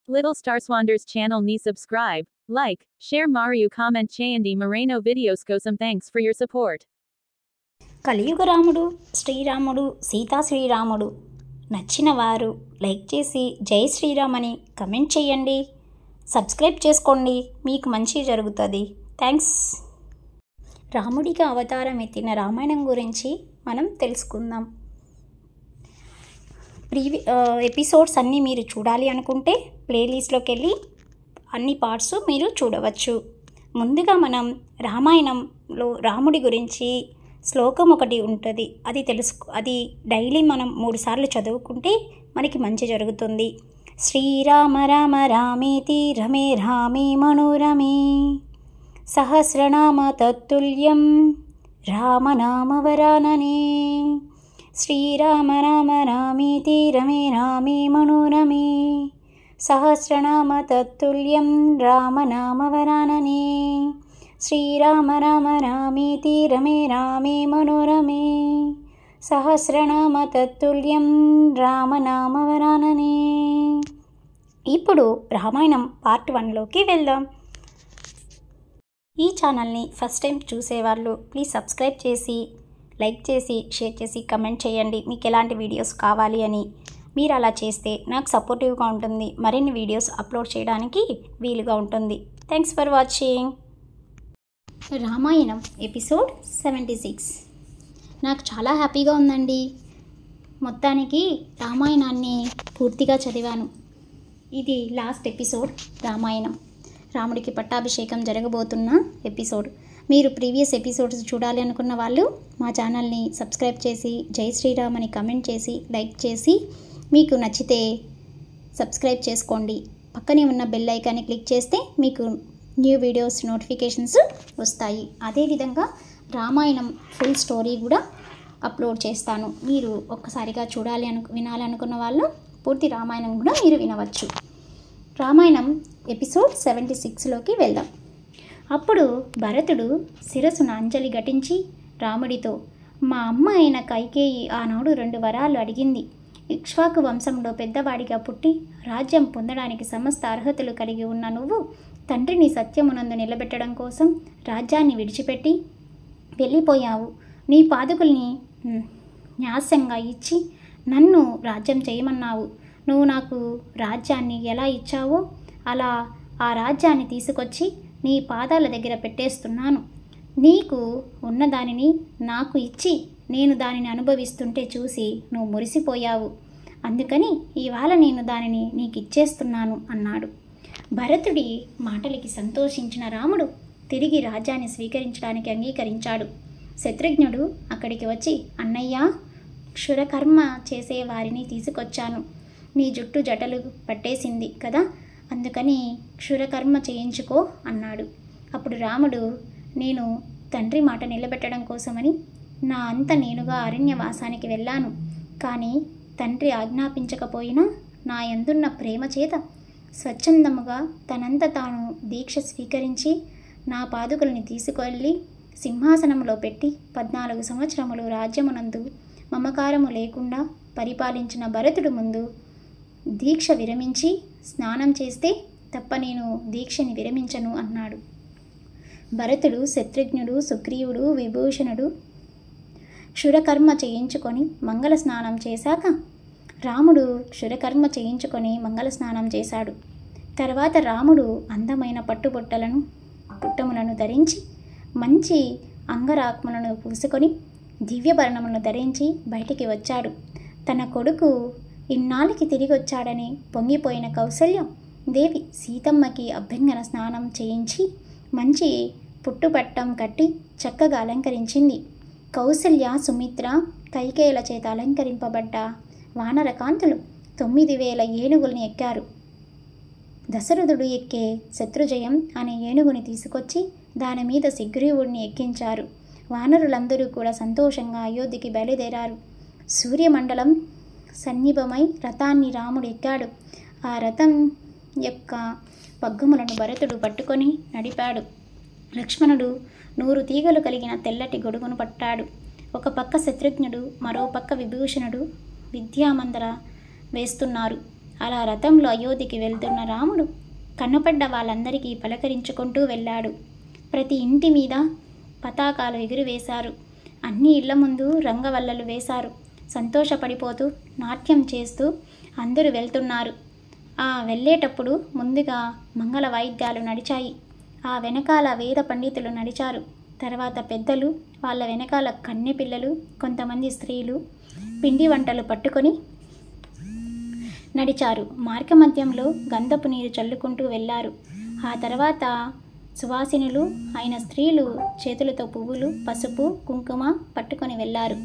Little Starswanders channel ni subscribe, like, share Mario comment చేయండి Moreno videos కోసం thanks for your support. కలియుగ రాముడు శ్రీరాముడు సీతా శ్రీరాముడు నచ్చిన వారు లైక్ చేసి జై శ్రీరామ్ అని కమెంట్ చేయండి. సబ్స్క్రైబ్ చేసుకోండి, మీకు మంచి జరుగుతుంది. థ్యాంక్స్. రాముడికి అవతారం ఎత్తిన రామాయణం గురించి మనం తెలుసుకుందాం. ఎపిసోడ్స్ అన్నీ మీరు చూడాలి అనుకుంటే ప్లేలిస్ట్లోకి వెళ్ళి అన్ని పార్ట్స్ మీరు చూడవచ్చు. ముందుగా మనం రామాయణంలో రాముడి గురించి శ్లోకం ఒకటి ఉంటుంది, అది డైలీ మనం 3 సార్లు చదువుకుంటే మనకి మంచి జరుగుతుంది. శ్రీరామ రామ రామేతి రమే రామే మనోరమే సహస్రనామ తత్తుల్యం రామనామవరాననే. శ్రీరామ రామ రామేతి రమే రామే మనోరమే సహస్రనామ తత్తుల్యం రామనామవరాననే. శ్రీరామ రామ రామేతి రమే రామే మనోరమే సహస్రనామ తత్తుల్యం రామనామవరాననే. ఇప్పుడు రామాయణం పార్ట్ 1లోకి వెళ్దాం. ఈ ఛానల్ని ఫస్ట్ టైం చూసేవాళ్ళు ప్లీజ్ సబ్స్క్రైబ్ చేసి లైక్ చేసి షేర్ చేసి కమెంట్ చేయండి మీకు ఎలాంటి వీడియోస్ కావాలి అని. మీరు అలా చేస్తే నాకు సపోర్టివ్గా ఉంటుంది, మరిన్ని వీడియోస్ అప్లోడ్ చేయడానికి వీలుగా ఉంటుంది. Thanks for watching. Ramayanam episode 76. నాకు చాలా హ్యాపీగా ఉందండి. మొత్తానికి రామాయణాన్ని పూర్తిగా చదివాను. ఇది లాస్ట్ ఎపిసోడ్ రామాయణం. రాముడికి పట్టాభిషేకం జరగబోతున్న ఎపిసోడ్. మీరు ప్రీవియస్ ఎపిసోడ్స్ చూడాలి అనుకున్న వాళ్ళు మా ఛానల్ని సబ్స్క్రైబ్ చేసి జై శ్రీరామ్ అని కమెంట్ చేసి లైక్ చేసి మీకు నచ్చితే సబ్స్క్రైబ్ చేసుకోండి. పక్కనే ఉన్న బెల్ ఐకాన్ని క్లిక్ చేస్తే మీకు న్యూ వీడియోస్ నోటిఫికేషన్స్ వస్తాయి. అదేవిధంగా రామాయణం ఫుల్ స్టోరీ కూడా అప్లోడ్ చేస్తాను. మీరు ఒక్కసారిగా వినాలనుకున్న వాళ్ళు పూర్తి రామాయణం కూడా మీరు వినవచ్చు. రామాయణం ఎపిసోడ్ 76లోకి వెళ్దాం. అప్పుడు భరతుడు శిరస్సును అంజలి ఘటించి రాముడితో, మా అమ్మ అయిన కైకేయి ఆనాడు 2 వరాలు అడిగింది. ఇక్ష్వాకు వంశంలో పెద్దవాడిగా పుట్టి రాజ్యం పొందడానికి సమస్త అర్హతలు కలిగి ఉన్న నువ్వు తండ్రిని సత్యమునందు నిలబెట్టడం కోసం రాజ్యాన్ని విడిచిపెట్టి వెళ్ళిపోయావు. నీ పాదుకుల్ని న్యాసంగా ఇచ్చి నన్ను రాజ్యం చేయమన్నావు. నువ్వు నాకు రాజ్యాన్ని ఎలా ఇచ్చావో అలా ఆ రాజ్యాన్ని తీసుకొచ్చి నీ పాదాల దగ్గర పెట్టేస్తున్నాను. నీకు ఉన్నదానిని నాకు ఇచ్చి నేను దానిని అనుభవిస్తుంటే చూసి నువ్వు మురిసిపోయావు. అందుకని ఇవాళ నేను దానిని నీకు ఇచ్చేస్తున్నాను అన్నాడు. భరతుడి మాటలకి సంతోషించిన రాముడు తిరిగి రాజ్యాన్ని స్వీకరించడానికి అంగీకరించాడు. శత్రుఘ్నుడు అక్కడికి వచ్చి, అన్నయ్య, క్షురకర్మ చేసే వారిని తీసుకొచ్చాను. నీ జుట్టు జటలు పట్టేసింది కదా, అందుకని క్షురకర్మ చేయించుకో అన్నాడు. అప్పుడు రాముడు, నేను తండ్రి మాట నిలబెట్టడం కోసమని నా అంత నేనుగా అరణ్యవాసానికి వెళ్ళాను. కానీ తండ్రి ఆజ్ఞాపించకపోయినా నా యందున్న ప్రేమ చేత స్వచ్ఛందముగా తనంత తాను దీక్ష స్వీకరించి నా పాదుకల్ని తీసుకెళ్ళి సింహాసనంలో పెట్టి 14 సంవత్సరములు రాజ్యమునందు మమకారము లేకుండా పరిపాలించిన భరతుడు ముందు దీక్ష విరమించి స్నానం చేస్తే తప్ప నేను దీక్షని విరమించను అన్నాడు. భరతుడు, శత్రుఘ్నుడు, సుగ్రీవుడు, విభూషణుడు క్షురకర్మ చేయించుకొని మంగళ స్నానం చేశాక రాముడు క్షురకర్మ చేయించుకొని మంగళ స్నానం చేశాడు. తర్వాత రాముడు అందమైన పుట్టములను ధరించి మంచి అంగరాక్ములను పూసుకొని దివ్యభరణములను ధరించి బయటికి వచ్చాడు. తన కొడుకు ఇన్నాళ్ళకి తిరిగి వచ్చాడని పొంగిపోయిన కౌసల్య దేవి సీతమ్మకి అభ్యంగన స్నానం చేయించి మంచి పుట్టుపట్టం కట్టి చక్కగా అలంకరించింది. కౌసల్య, సుమిత్ర, కైకేయుల చేత అలంకరింపబడ్డ వానరకాంతులు 9000 ఏనుగుల్ని ఎక్కారు. దశరథుడు ఎక్కే శత్రుజయం అనే ఏనుగుని తీసుకొచ్చి దాని మీద సుగ్రీవుడిని ఎక్కించారు. వానరులందరూ కూడా సంతోషంగా అయోధ్యకి బయలుదేరారు. సూర్యమండలం సన్నిభమై రథాన్ని రాముడు ఎక్కాడు. ఆ రథం యొక్క పగ్గములను భరతుడు పట్టుకొని నడిపాడు. లక్ష్మణుడు 100 తీగలు కలిగిన తెల్లటి గొడుగును పట్టాడు. ఒక పక్క శత్రుఘ్నుడు, మరో పక్క విభూషణుడు విద్యామందర వేస్తున్నారు. అలా రథంలో అయోధ్యకి వెళ్తున్న రాముడు కన్నుపడ్డ వాళ్ళందరికీ పలకరించుకుంటూ వెళ్ళాడు. ప్రతి ఇంటి మీద పతాకాలు ఎగురవేశారు. అన్ని ఇళ్ల ముందు రంగవల్లలు వేశారు. సంతోషపడిపోతూ నాట్యం చేస్తూ అందరూ వెళ్తున్నారు. ఆ వెళ్ళేటప్పుడు ముందుగా మంగళ వాయిద్యాలు నడిచాయి. ఆ వెనకాల వేద పండితులు నడిచారు. తర్వాత పెద్దలు, వాళ్ళ వెనకాల కన్నె పిల్లలు, కొంతమంది స్త్రీలు పిండి వంటలు పట్టుకొని నడిచారు. మార్గమధ్యంలో గంధపు నీరు చల్లుకుంటూ వెళ్ళారు. ఆ తర్వాత సువాసినులు అయిన స్త్రీలు చేతులతో పువ్వులు, పసుపు, కుంకుమ పట్టుకొని వెళ్ళారు.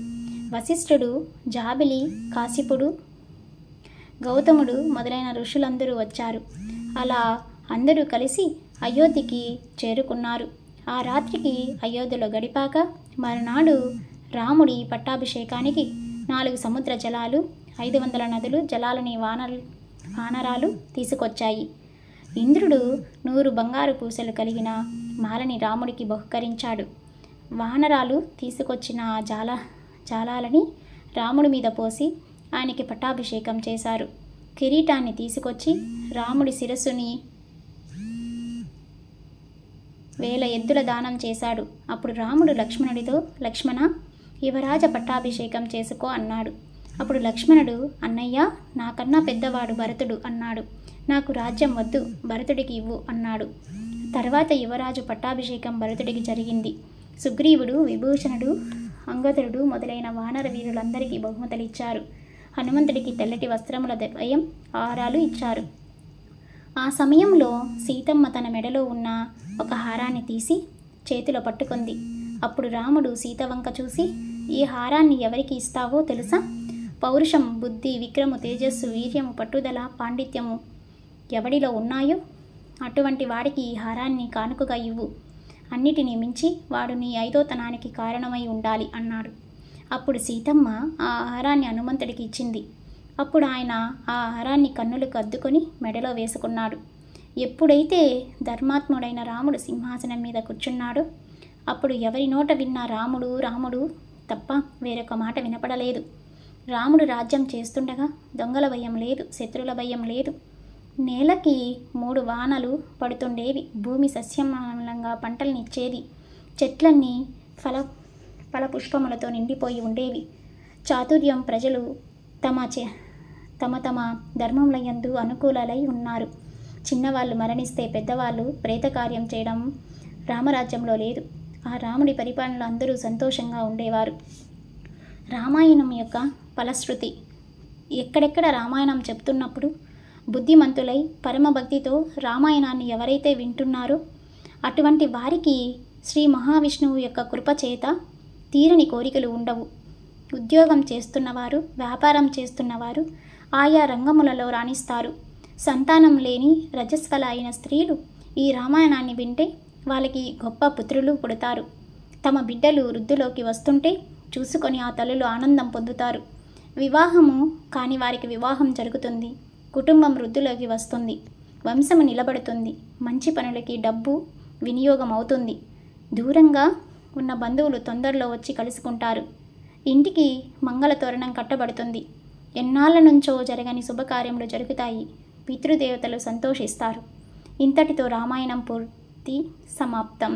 వశిష్ఠుడు, జాబిలి, కాశ్యపుడు, గౌతముడు మొదలైన ఋషులందరూ వచ్చారు. అలా అందరూ కలిసి అయోధ్యకి చేరుకున్నారు. ఆ రాత్రికి అయోధ్యలో గడిపాక మరునాడు రాముడి పట్టాభిషేకానికి 4 సముద్ర జలాలు, 500 నదులు జలాలని వానరాలు తీసుకొచ్చాయి. ఇంద్రుడు 100 బంగారు పూసలు కలిగిన మాలని రాముడికి బహుకరించాడు. వానరాలు తీసుకొచ్చిన ఆ జాలాలని రాముడి మీద పోసి ఆయనకి పట్టాభిషేకం చేశారు. కిరీటాన్ని తీసుకొచ్చి రాముడి శిరస్సుని 1000 ఎద్దుల దానం చేశాడు. అప్పుడు రాముడు లక్ష్మణుడితో, లక్ష్మణ, యువరాజ పట్టాభిషేకం చేసుకో అన్నాడు. అప్పుడు లక్ష్మణుడు, అన్నయ్య, నాకన్నా పెద్దవాడు భరతుడు అన్నాడు. నాకు రాజ్యం వద్దు, భరతుడికి ఇవ్వు అన్నాడు. తర్వాత యువరాజు పట్టాభిషేకం భరతుడికి జరిగింది. సుగ్రీవుడు, విభూషణుడు, అంగదుడు మొదలైన వానర వీరులందరికీ బహుమతులిచ్చారు. హనుమంతుడికి తెల్లటి వస్త్రముల ద్వయం, ఆహారాలు ఇచ్చారు. ఆ సమయంలో సీతమ్మ తన మెడలో ఉన్న ఒక హారాన్ని తీసి చేతిలో పట్టుకుంది. అప్పుడు రాముడు సీత వంక చూసి, ఈ హారాన్ని ఎవరికి ఇస్తావో తెలుసా? పౌరుషం, బుద్ధి, విక్రము, తేజస్సు, వీర్యము, పట్టుదల, పాండిత్యము ఎవడిలో ఉన్నాయో అటువంటి వాడికి ఈ హారాన్ని కానుకగా ఇవ్వు. అన్నిటినీ మించి వాడు నీ ఐదోతనానికి కారణమై ఉండాలి అన్నాడు. అప్పుడు సీతమ్మ ఆ హారాన్ని హనుమంతుడికి ఇచ్చింది. అప్పుడు ఆయన ఆ హారాన్ని కన్నులకు అద్దుకొని మెడలో వేసుకున్నాడు. ఎప్పుడైతే ధర్మాత్ముడైన రాముడు సింహాసనం మీద కూర్చున్నాడో అప్పుడు ఎవరి నోట విన్నా రాముడు రాముడు తప్ప వేరొక మాట వినపడలేదు. రాముడు రాజ్యం చేస్తుండగా దొంగల భయం లేదు, శత్రువుల భయం లేదు. నేలకి 3 వానలు పడుతుండేవి. భూమి సస్యమాలంగా పంటలనిచ్చేది. చెట్లన్నీ ఫలపుష్పములతో నిండిపోయి ఉండేవి. చాతుర్యం ప్రజలు తమ ధర్మములయందు అనుకూలలై ఉన్నారు. చిన్నవాళ్ళు మరణిస్తే పెద్దవాళ్ళు ప్రేతకార్యం చేయడం రామరాజ్యంలో లేదు. ఆ రాముడి పరిపాలనలో అందరూ సంతోషంగా ఉండేవారు. రామాయణం యొక్క ఫలశ్రుతి. ఎక్కడెక్కడ రామాయణం చెప్తున్నప్పుడు బుద్ధిమంతులై పరమభక్తితో రామాయణాన్ని ఎవరైతే వింటున్నారో అటువంటి వారికి శ్రీ మహావిష్ణువు యొక్క కృపచేత తీరని కోరికలు ఉండవు. ఉద్యోగం చేస్తున్నవారు, వ్యాపారం చేస్తున్నవారు ఆయా రంగములలో రాణిస్తారు. సంతానం లేని రజస్వల అయిన స్త్రీలు ఈ రామాయణాన్ని వింటే వాళ్ళకి గొప్ప పుత్రులు పుడతారు. తమ బిడ్డలు వృద్ధిలోకి వస్తుంటే చూసుకొని ఆ తల్లులు ఆనందం పొందుతారు. వివాహము కాని వారికి వివాహం జరుగుతుంది. కుటుంబం వృద్ధిలోకి వస్తుంది. వంశము నిలబడుతుంది. మంచి పనులకి డబ్బు వినియోగం అవుతుంది. దూరంగా ఉన్న బంధువులు తొందరలో వచ్చి కలుసుకుంటారు. ఇంటికి మంగళతోరణం కట్టబడుతుంది. ఎన్నాళ్ళ నుంచో జరగని శుభకార్యములు జరుగుతాయి. పితృదేవతలు సంతోషిస్తారు. ఇంతటితో రామాయణం పూర్తి సమాప్తం.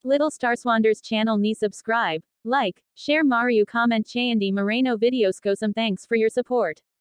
Little Starswanders channel ni subscribe, like, share Mario comment చేయండి Moreno videos కోసం thanks for your support.